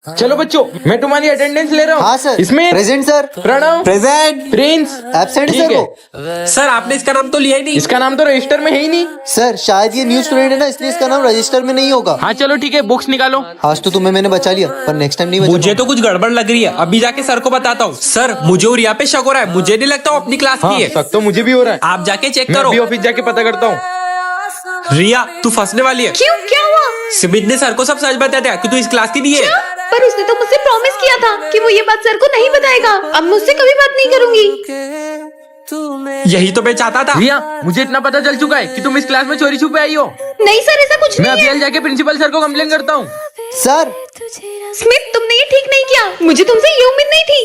चलो बच्चों, मैं तुम्हारी अटेंडेंस ले रहा हूँ। हाँ सर। इसमें present sir. Pranav, present. Prince absent ठीक सर है। वो। सर आपने इसका नाम तो लिया ही नहीं। इसका नाम तो रजिस्टर में है ही नहीं। सर शायद ये न्यू स्टूडेंट है ना, इसलिए इसका नाम रजिस्टर में नहीं होगा। हाँ चलो ठीक है, बुक्स निकालो। आज तो तुम्हें मैंने बचा लिया, पर नेक्स्ट टाइम नहीं बचा मुझे तो कुछ गड़बड़ लग रही है, अभी जाके सर को बताता हूँ। सर मुझे और यहाँ पे शक हो रहा है, मुझे नहीं लगता वो अपनी क्लास हाँ की है। शक तो मुझे भी हो रहा है। आप जाके चेक मैं करो। अभी ऑफिस जाके पता करता हूँ। रिया तू फंसने वाली है। क्यों, क्या हुआ? सिमित ने सर को सब सच बता दिया कि तू इस क्लास की नहीं है। पर उसने तो मुझसे प्रॉमिस किया था कि वो ये बात सर को नहीं बताएगा। अब मुझसे कभी बात नहीं करूंगी। यही तो मैं चाहता था। रिया, मुझे इतना पता चल चुका है कि तुम इस क्लास में चोरी छुपे आई हो। नहीं सर, ऐसा कुछ मैं नहीं अभी है। आज जाके प्रिंसिपल सर को कंप्लेन करता हूँ। सर स्मिथ, तुमने ये ठीक नहीं किया। मुझे तुमसे ये उम्मीद नहीं थी।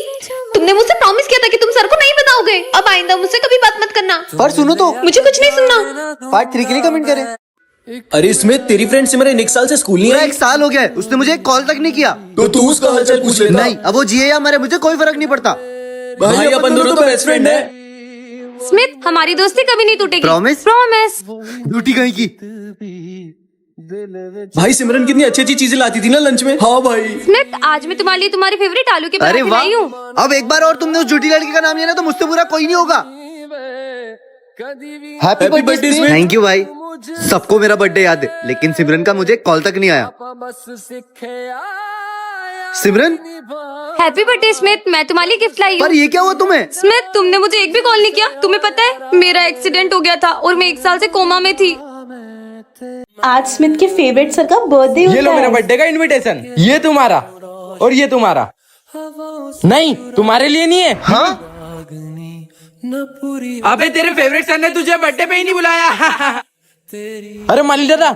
तुमने मुझसे प्रॉमिस किया था कि तुम सर को नहीं बताओगे। अब आइंदा मुझसे कभी बात मत करना। पर सुनो तो, मुझे कुछ नहीं सुनना। पार्ट 3 के लिए कमेंट करें। अरे स्मिथ, तेरी फ्रेंड सिमरन एक साल से स्कूल नहीं पूरा आई। 1 साल हो गया है, उसने मुझे एक कॉल तक नहीं किया। तो तू उसका हालचाल पूछ लेता। नहीं, अब वो जिए या मरे मुझे कोई फर्क नहीं पड़ता। भाई अपन दोनों तो बेस्ट फ्रेंड है। स्मिथ, हमारी दोस्ती कभी नहीं टूटेगी। प्रॉमिस? प्रॉमिस। ड्यूटी कहीं की। भाई सिमरन कितनी अच्छी अच्छी चीजें लाती थी ना लंच में। हाँ भाई। स्मिथ, आज मैं तुम्हारे लिए तुम्हारी फेवरेट आलू के अरे पराठे वाह, लाई हूँ। अब एक बार और तुमने उस झूठी लड़की का नाम लिया ना तो मुझसे बुरा कोई नहीं होगा। Happy birthday birthday, Smith. Thank you भाई। सबको मेरा बर्थडे याद है, लेकिन सिमरन का मुझे कॉल तक नहीं आया। सिमरन, हैप्पी बर्थडे स्मिथ, मैं तुम्हारे लिए गिफ्ट लाई पर हूँ। ये क्या हुआ तुम्हें? स्मिथ, तुमने मुझे एक भी कॉल नहीं किया। तुम्हें पता है मेरा एक्सीडेंट हो गया था और मैं 1 साल से कोमा में थी। आज स्मिथ के फेवरेट सर का बर्थडे ये होता लो मेरा है। बर्थडे का इनविटेशन। ये तुम्हारा और ये तुम्हारा। नहीं, तुम्हारे लिए नहीं है। हाँ, अबे तेरे फेवरेट सर ने तुझे बर्थडे पे ही नहीं बुलाया। अरे माली दादा,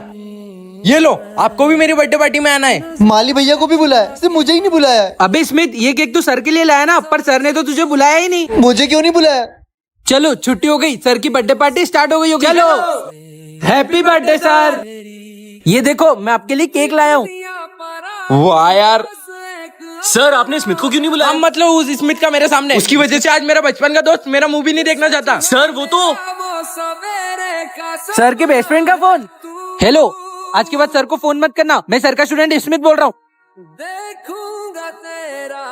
ये लो, आपको भी मेरी बर्थडे पार्टी में आना है। माली भैया को भी बुलाया, सिर्फ मुझे ही नहीं बुलाया। अबे स्मिथ, ये केक तो सर के लिए लाया ना, पर सर ने तो तुझे बुलाया ही नहीं। मुझे क्यों नहीं बुलाया? चलो छुट्टी हो गई, सर की बर्थडे पार्टी स्टार्ट हो गई होगी। चलो, हैप्पी बर्थडे सर। ये देखो, मैं आपके लिए केक लाया हूँ। वाह यार, सर आपने स्मिथ को क्यों नहीं बुलाया? हम मतलब उस स्मिथ का मेरे सामने, उसकी वजह से आज मेरा बचपन का दोस्त मेरा मूवी नहीं देखना चाहता। सर वो तो सर के बेस्ट फ्रेंड का फोन। हेलो, आज के बाद सर को फोन मत करना। मैं सर का स्टूडेंट स्मिथ बोल रहा हूँ।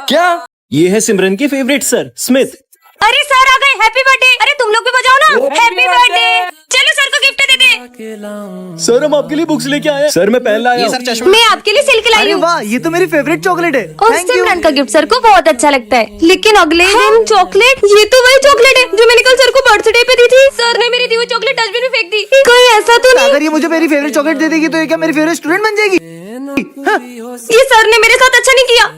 क्या? ये है सिमरन के फेवरेट सर स्मिथ। अरे सर आ गए, हैप्पी बर्थडे। अरे तुम लोग भी बजाओ ना, हैप्पी बर्थडे। चलो सर को गिफ्ट दे दे। सर हम आपके लिए बुक्स लेके आए। सर मैं पहन लाया हूँ। मैं आपके लिए सिल्क लाई अरे हूँ। वाह, ये तो मेरी फेवरेट चॉकलेट है। और थैंक यू। सिमरन का गिफ्ट सर को बहुत अच्छा लगता है। लेकिन अगले दिन चॉकलेट, ये तो वही चॉकलेट है जो मैंने कल सर को बर्थडे पे दी थी। सर ने मेरी दी हुई चॉकलेट डस्टबिन में फेंक दी। कोई ऐसा तो नहीं? अगर ये मुझे मेरी फेवरेट चॉकलेट दे देगी तो ये क्या मेरी फेवरेट स्टूडेंट बन जाएगी? ये सर ने मेरे साथ अच्छा नहीं किया।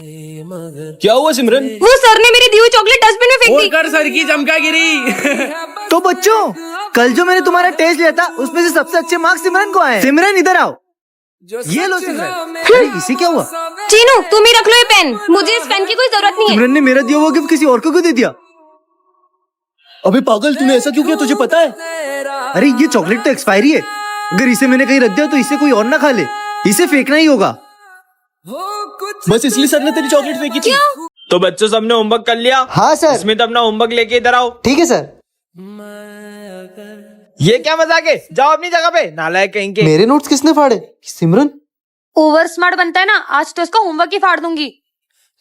क्या हुआ सिमरन? वो सर ने मेरी दी हुई चॉकलेट डस्टबिन में फेंक दी। कर सर की चमकागिरी। तो बच्चों, कल जो मैंने तुम्हारा टेस्ट लिया था उसमें से सबसे अच्छे मार्क्स सिमरन को आए। सिमरन इधर आओ। ये लो सिमरन। अरे इसे क्या हुआ? चीनू, तुम ही रख लो ये पेन। मुझे इस पेन की कोई जरूरत नहीं है। सिमरन ने मेरा दिया हुआ गिफ्ट किसी और को क्यों दे दिया? अबे पागल, तूने ऐसा क्यों किया? तुझे पता है? अरे ये चॉकलेट तो एक्सपायरी है। अगर इसे मैंने कहीं रख दिया तो इसे कोई और ना खा ले। इसे फेंकना ही होगा। बस इसलिए सर ने तेरी चॉकलेट फेंकी थी। तो बच्चों, सबने होमवर्क कर लिया? हाँ सर। स्मिथ अपना होमवर्क लेके इधर आओ। ठीक है सर। ये क्या मजाक है? जाओ अपनी जगह पे, नालायक कहीं के। मेरे नोट्स किसने फाड़े? सिमरन। ओवर स्मार्ट बनता है ना, आज तो इसका होमवर्क ही फाड़ दूंगी।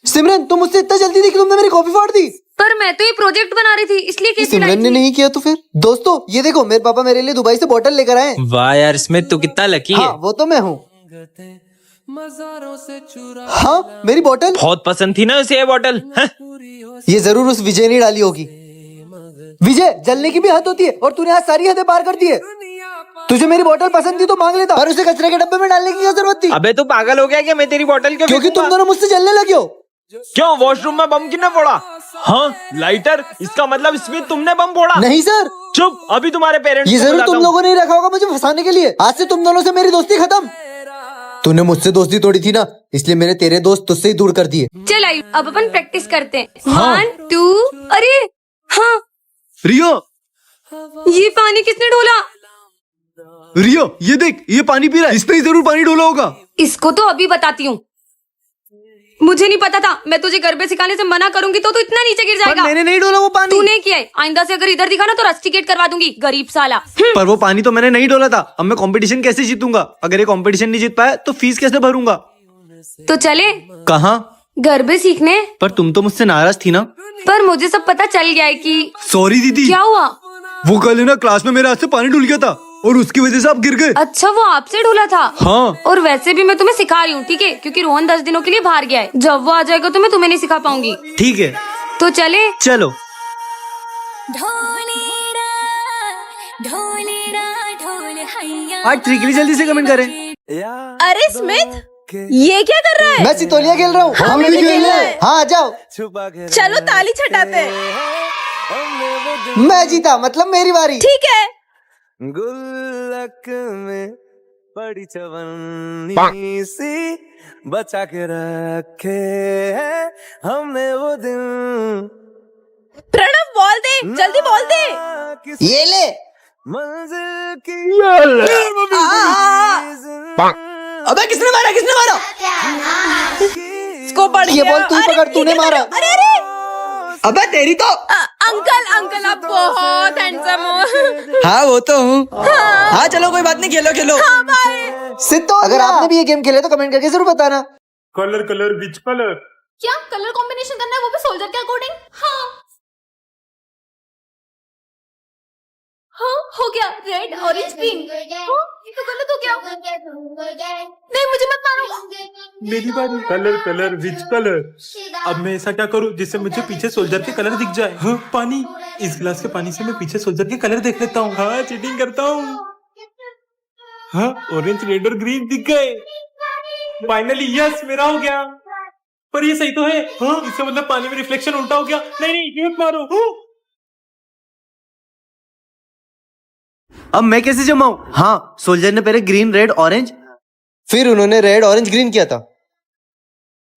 सिमरन, तुम मुझसे इतना जल्दी थी कि तुमने मेरी कॉपी फाड़ दी। पर मैं तो ये प्रोजेक्ट बना रही थी, इसलिए कैसे लाई सिमरन ने थी? नहीं किया तो फिर? दोस्तों ये देखो, मेरे पापा मेरे लिए दुबई से बोतल लेकर आए हैं। वाह यार स्मिथ, तू कितना लकी हाँ, वो तो मैं हूँ। हाँ, मेरी बोतल। बहुत पसंद थी ना उसे ये बोतल। ये जरूर उस विजय ने डाली होगी। विजय, जलने की भी हद होती है और तूने आज सारी हदें पार कर दी है। तुझे मेरी बोतल पसंद थी तो मांग लेता, पर उसे कचरे के डब्बे में डालने की क्या जरूरत थी? अबे तू पागल हो गया क्या? मैं तेरी बोतल क्यों क्योंकि तुम फेंकूंगा? दोनों मुझसे जलने लगे हो। क्यों, वॉशरूम में बम किसने फोड़ा? हाँ, लाइटर। इसका मतलब स्मिथ तुमने बम फोड़ा? नहीं सर, चुप, अभी तुम्हारे पेरेंट्स ये को जरूर बुलाता तुम हूँ। लोगों ने ही रखा होगा मुझे फंसाने के लिए। आज से तुम दोनों से मेरी दोस्ती खत्म। तूने मुझसे दोस्ती तोड़ी थी ना, इसलिए मैंने तेरे दोस्त तुझसे ही दूर कर दिए। चल आई, अब अपन प्रैक्टिस करते हैं। 1 2। अरे हाँ, रियो, ये पानी किसने ढोला? रियो ये देख, ये पानी पी रहा है। इसने ही जरूर पानी ढोला होगा। इसको तो अभी बताती हूँ। मुझे नहीं पता था। मैं तुझे गरबे सिखाने से मना करूंगी तो तू इतना नीचे गिर पर जाएगा। मैंने नहीं ढोला वो पानी। तूने किया है। आइंदा से अगर इधर दिखा ना तो रस्टिकेट करवा दूंगी, गरीब साला। पर वो पानी तो मैंने नहीं ढोला था। अब मैं कंपटीशन कैसे जीतूंगा? अगर ये कंपटीशन नहीं जीत पाया तो फीस कैसे भरूंगा? तो चले कहाँ? गरबे सीखने। पर तुम तो मुझसे नाराज थी ना? पर मुझे सब पता चल गया है कि सॉरी दीदी। क्या हुआ? वो कल है ना क्लास में मेरे हाथ से पानी डुल गया था और उसकी वजह से आप गिर गए। अच्छा, वो आपसे ढूला था? हाँ। और वैसे भी मैं तुम्हें सिखा रही हूँ, ठीक है? क्योंकि रोहन 10 दिनों के लिए बाहर गया है। जब वो आ जाएगा तो मैं तुम्हें नहीं सिखा पाऊंगी। ठीक है, तो चले। चलो। आज 3 के लिए जल्दी से कमेंट करें। अरे स्मिथ, ये क्या कर रहा है? मैं सितोलिया खेल रहा हूँ। हम भी खेल रहे हैं। हाँ, आ जाओ। चलो ताली छटाते हैं। मैं जीता, मतलब मेरी बारी। ठीक है। गुल्लक में बड़ी चवन्नी सी बचा के रखे है हमने वो दिन। प्रणव बोल दे, जल्दी बोल दे। ये ले। मंजिल की अबे किसने मारा? किसने मारा? इसको पढ़ ये बोल, तू पकड़, तूने मारा। अरे अरे अबे तेरी तो। अंकल अंकल, आप बहुत हैंडसम हो। हाँ वो तो हूँ। हाँ चलो, कोई बात नहीं, खेलो खेलो। हाँ भाई। सिद्धू, अगर आपने भी ये गेम खेले तो कमेंट करके जरूर बताना। Colour which colour? क्या कलर कॉम्बिनेशन करना है, वो भी सोल्जर के अकॉर्डिंग? हाँ, हो गया। Red, orange, green. ये तो गलत हो गया। नहीं, मुझे मत मारो। मेरी बारी। Colour which colour? अब मैं ऐसा क्या करूं जिससे मुझे पीछे सोल्जर के कलर दिख जाए? हाँ, पानी। इस गिलास के पानी से मैं पीछे सोल्जर के कलर देख लेता हूँ। हाँ, चीटिंग करता हूँ। हाँ, ऑरेंज, रेड और ग्रीन दिख गए। फाइनली यस, मेरा हो गया। पर ये सही तो है। हाँ, इसका मतलब पानी में रिफ्लेक्शन उल्टा हो गया। नहीं, मत मारो। अब मैं कैसे जमाऊं? हाँ, सोल्जर ने पहले ग्रीन, रेड, ऑरेंज, फिर उन्होंने रेड, ऑरेंज, ग्रीन किया था।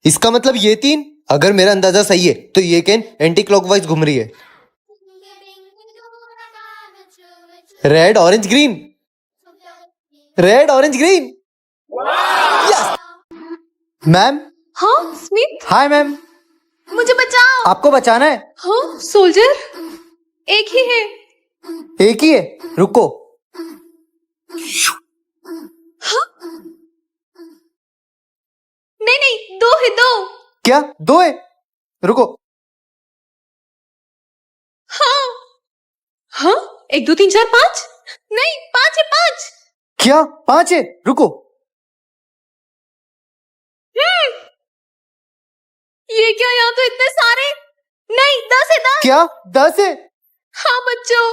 इसका मतलब ये 3। अगर मेरा अंदाजा सही है तो ये कैन एंटी क्लॉकवाइज घूम रही है। Red, orange, green. Red, orange, green. Ma'am. हाँ स्मिथ। Hi ma'am. मुझे बचाओ। आपको बचाना है? हाँ, सोल्जर एक ही है। एक ही है? रुको। नहीं, 2 है, 2। क्या 2 है? रुको। हाँ, 1 2 3 4 5। नहीं, 5 है, 5। क्या 5 है? रुको। ये क्या, यहाँ तो इतने सारे। नहीं, 10 है, 10। क्या 10 है? हाँ बच्चों।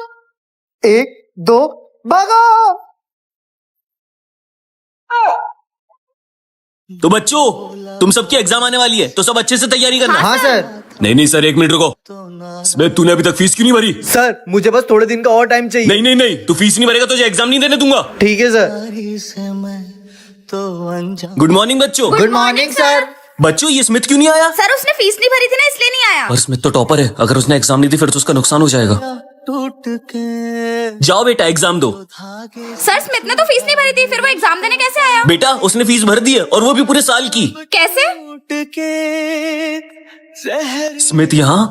1 2 भागो। तो बच्चों, तुम सबकी एग्जाम आने वाली है तो सब अच्छे से तैयारी करना। हाँ सर। नहीं सर, 1 मिनट रुको। स्मिथ, तूने अभी तक फीस क्यों नहीं भरी? सर मुझे बस थोड़े दिन का और टाइम चाहिए। नहीं, तू फीस नहीं भरेगा तो एग्जाम नहीं देने दूंगा। ठीक है सर। गुड मॉर्निंग बच्चों। Good morning sir. बच्चों, ये स्मिथ क्यों नहीं आया? सर, उसने फीस नहीं भरी थी ना, इसलिए नहीं आया। और स्मिथ तो टॉपर है, अगर उसने एग्जाम नहीं दी फिर तो उसका नुकसान हो जाएगा। जाओ बेटा, एग्जाम दो। सर, स्मिथ ने तो फीस नहीं भरी थी, फिर वो एग्जाम देने कैसे आया? बेटा, उसने फीस भर दी है और वो भी पूरे साल की। कैसे? स्मिथ यहाँ?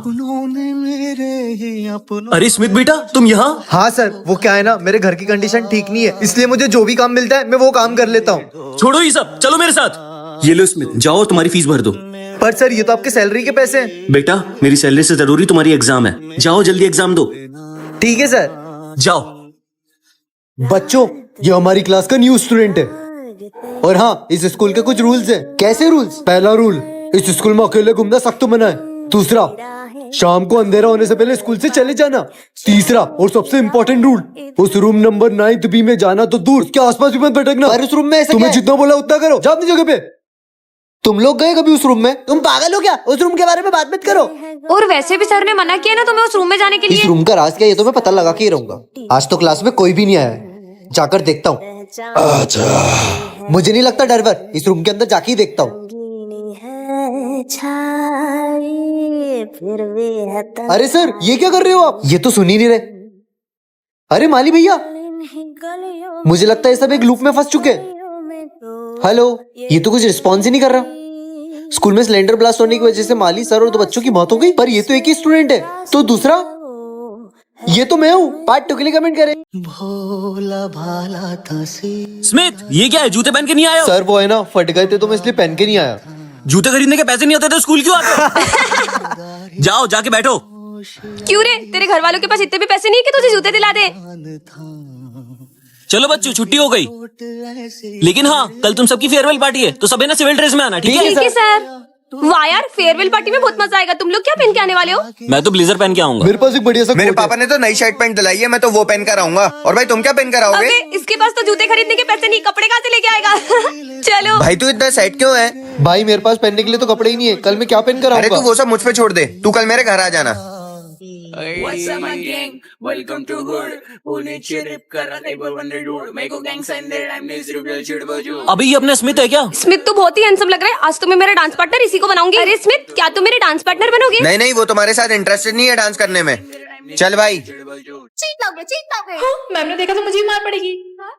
अरे स्मिथ बेटा, तुम यहाँ? हाँ सर, वो क्या है ना, मेरे घर की कंडीशन ठीक नहीं है, इसलिए मुझे जो भी काम मिलता है मैं वो काम कर लेता हूँ। छोड़ो ये सब, चलो मेरे साथ। ये लो स्मिथ, जाओ तुम्हारी फीस भर दो। पर सर ये तो आपके सैलरी के पैसे हैं। बेटा, मेरी सैलरी से जरूरी तुम्हारी एग्जाम है, जाओ जल्दी एग्जाम दो। ठीक है सर। जाओ। बच्चों, ये हमारी क्लास का न्यू स्टूडेंट है और हाँ, इस स्कूल के कुछ रूल्स हैं। कैसे रूल्स? पहला रूल, इस स्कूल में अकेले घूमना सख्त मना है। दूसरा, शाम को अंधेरा होने से पहले स्कूल से चले जाना। तीसरा और सबसे इम्पोर्टेंट रूल, उस रूम नंबर 9th B में जाना तो दूर, उसके आसपास भी मत भटकना। पर उस रूम में तुम्हें जितना बोला उतना करो, जाओ अपनी जगह पे। तुम लोग गए कभी उस रूम में? तुम पागल हो क्या? उस रूम के बारे में बात मत करो। और वैसे भी सर ने मना किया ना तुम्हें उस रूम में जाने के लिए। इस रूम का राज क्या है ये तो मैं पता लगा के ही रहूंगा। आज तो क्लास में कोई भी नहीं आया है, जाकर देखता हूँ। अच्छा, मुझे नहीं लगता डर वर, इस रूम के अंदर जाके ही देखता हूँ। अरे सर, ये क्या कर रहे हो आप? ये तो सुन ही नहीं रहे। अरे माली भैया, मुझे लगता है सब एक लूप में फंस चुके हैं। हेलो, ये तो कुछ रिस्पॉन्स ही नहीं कर रहा। स्कूल में सिलेंडर ब्लास्ट होने की वजह से माली सर और 2 बच्चों की मौत हो गई, पर ये तो एक ही स्टूडेंट है। तो दूसरा? ये तो मैं हूँ, पार्ट 2 के लिए कमेंट करें। स्मिथ, ये क्या है? जूते पहन के नहीं आया हो? सर वो है ना, फट गए थे तो मैं इसलिए पहन के नहीं आया। जूते खरीदने के पैसे नहीं होते तो स्कूल क्यों आते हो? जाओ जाके बैठो। क्यों रे, तेरे घर वालों के पास इतने भी पैसे नहीं कि तुझे जूते दिला दे। चलो बच्चों, छुट्टी हो गई। लेकिन हाँ, कल तुम सबकी फेयरवेल पार्टी है, तो सब है ना सिविल ड्रेस में आना, ठीक है? ठीक है सर। वाह यार, फेयरवेल पार्टी में बहुत मजा आएगा। तुम लोग क्या पहन के आने वाले हो? मैं तो ब्लेजर पहन के आऊंगा। मेरे पास एक बढ़िया सा मेरे कोट है। पापा ने तो नई शर्ट पैंट दिलाई है, मैं तो वो पहन कर आऊंगा। और भाई तुम क्या पहन कर आओगे? अबे, इसके पास तो जूते खरीदने के पैसे नहीं, कपड़े कहाँ से लेके आएगा? चलो भाई तू इतना सेट क्यों है? भाई मेरे पास पहनने के लिए तो कपड़े ही नहीं है, कल मैं क्या पहन कर अरे तू आऊंगा? वो सब मुझ पे छोड़ दे, तू कल मेरे घर आ जाना। अभी ये अपना स्मिथ है क्या? स्मिथ तो बहुत ही हैंडसम लग रहा है। आज तो मैं मेरा डांस पार्टनर इसी को बनाऊंगी। अरे स्मिथ, क्या तुम मेरे डांस पार्टनर बनोगे? नहीं नहीं, वो तुम्हारे साथ इंटरेस्टेड नहीं है डांस करने में। चल भाई। चीट लाओगे। मैम ने देखा तो मुझे भी मार पड़ेगी।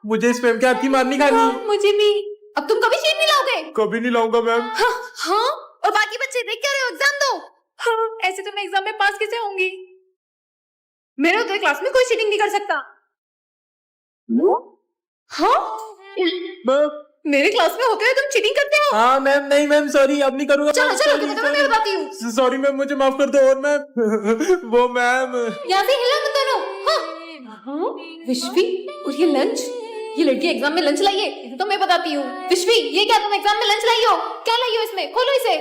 मुझे इस मैम के हाथ की मार नहीं खानी। मुझे भी। अब तुम कभी चीट नहीं लाओगे? कभी नहीं लाऊंगा मैम। हाँ, और बाकी बच्चे देख क्या रहे हो, एग्जाम दो। हाँ, ऐसे तो मैं एग्जाम में पास कैसे होंगी? मेरे तो क्लास में कोई चीटिंग नहीं कर सकता। हाँ, मेरे क्लास में होते हुए तुम चीटिंग करते हो? हाँ मैम, नहीं मैम, सॉरी, अब नहीं करूंगा। चलो चलो, तुम्हें तो मैं बताती हूँ। सॉरी मैम, मुझे माफ कर दो। और मैम वो मैम। यहाँ से हिला मत दोनों। हाँ, विश्वी, और ये लंच, ये लड़की एग्जाम में लंच लाई है, इसे तो मैं बताती हूँ। विश्वी, ये क्या तुम एग्जाम में लंच लाई हो? क्या लाई हो इसमें? खोलो इसे।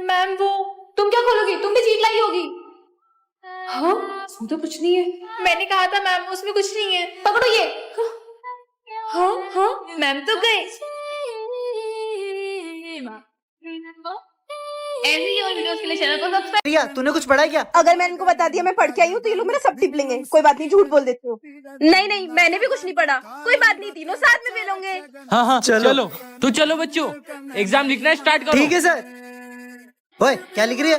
मैम वो, तुम क्या खोलोगी? तुम भी चीट लाई होगी। हाँ, उसमें तो कुछ नहीं है। मैंने कहा था मैम, उसमें कुछ नहीं है। पकड़ो ये। हाँ हाँ, मैम तो गए। ऐसी ही और वीडियोस के लिए चैनल को सब्सक्राइब। रिया, तूने कुछ पढ़ा क्या? अगर मैंने इनको बता दिया मैं पढ़ के आई हूँ तो ये लोग मेरा सब टिप लेंगे। कोई बात नहीं, झूठ बोल देते हो। नहीं नहीं, मैंने भी कुछ नहीं पढ़ा। कोई बात नहीं, तीनों साथ में फेल होंगे। हाँ हाँ चलो। तो चलो बच्चों, एग्जाम लिखना स्टार्ट करो। ठीक है सर। ओए, क्या लिख रही है?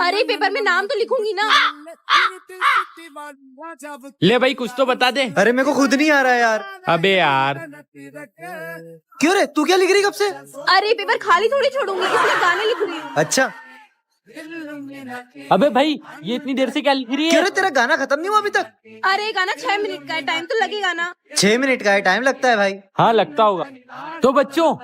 अरे पेपर में नाम तो लिखूंगी ना। ले भाई, कुछ तो बता दे। अरे मेरे को खुद नहीं आ रहा है यार। अबे यार, क्यों रे, तू क्या लिख रही है कब से? अरे पेपर खाली थोड़ी छोड़ूंगी, इसमें गाने लिख रही हूँ। अच्छा। अबे भाई, ये इतनी देर से क्या लिख रही क्यों है? रे, तेरा गाना खत्म नहीं हुआ अभी तक? अरे गाना 6 मिनट का है, टाइम तो लगेगा ना। 6 मिनट का है, टाइम लगता है भाई। हाँ लगता होगा। तो बच्चों,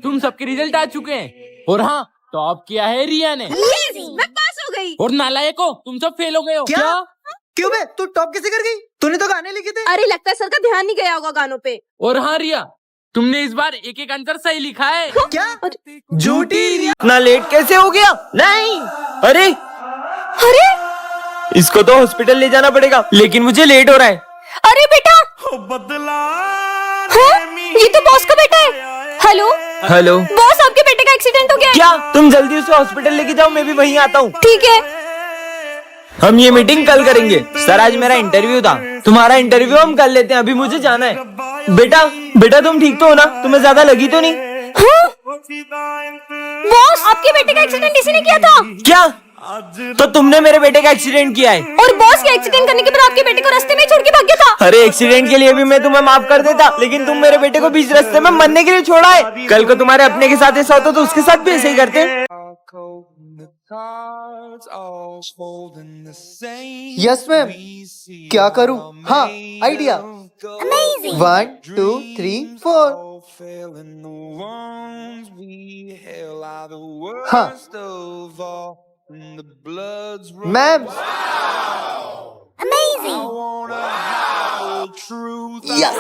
तुम सबके रिजल्ट आ चुके हैं। और हाँ, टॉप किया है रिया ने। मैं पास हो गई। और नालायको, तुम सब फेल हो गए हो। क्या? क्यों बे, तू टॉप कैसे कर गई? तूने तो गाने लिखे थे। अरे लगता है सर का ध्यान नहीं गया होगा गानों पे। और हाँ रिया, तुमने इस बार एक एक आंसर सही लिखा है। क्या? झूठी रिया। इतना लेट कैसे हो गया? नहीं, अरे अरे इसको तो हॉस्पिटल ले जाना पड़ेगा, लेकिन मुझे लेट हो रहा है। अरे बेटा, हाँ, ये तो बॉस का बेटा है। हेलो हेलो बॉस, आपके बेटे का एक्सीडेंट हो गया है। क्या? तुम जल्दी उसे हॉस्पिटल लेके जाओ, मैं भी वहीं आता हूँ। ठीक है। हम ये मीटिंग कल करेंगे। सर, आज मेरा इंटरव्यू था। तुम्हारा इंटरव्यू हम कर लेते हैं, अभी मुझे जाना है। बेटा तुम ठीक तो हो ना? तुम्हें ज्यादा लगी तो नहीं? बॉस, आपके बेटे का एक्सीडेंट इसी ने किया था। क्या? तो तुमने मेरे बेटे का एक्सीडेंट किया है? और बॉस के एक्सीडेंट करने के बाद आपके बेटे को रास्ते में ही छोड़ के भाग गया था। अरे एक्सीडेंट के लिए भी मैं तुम्हें माफ कर देता, लेकिन तुम मेरे बेटे को बीच रास्ते में मरने के लिए छोड़ा है। कल को तुम्हारे अपने के साथ ऐसा होता तो उसके साथ भी ऐसे ही करते। Yes ma'am. क्या करूं? हाँ, आइडिया। 1 2 3 4। हाँ मैम। यस।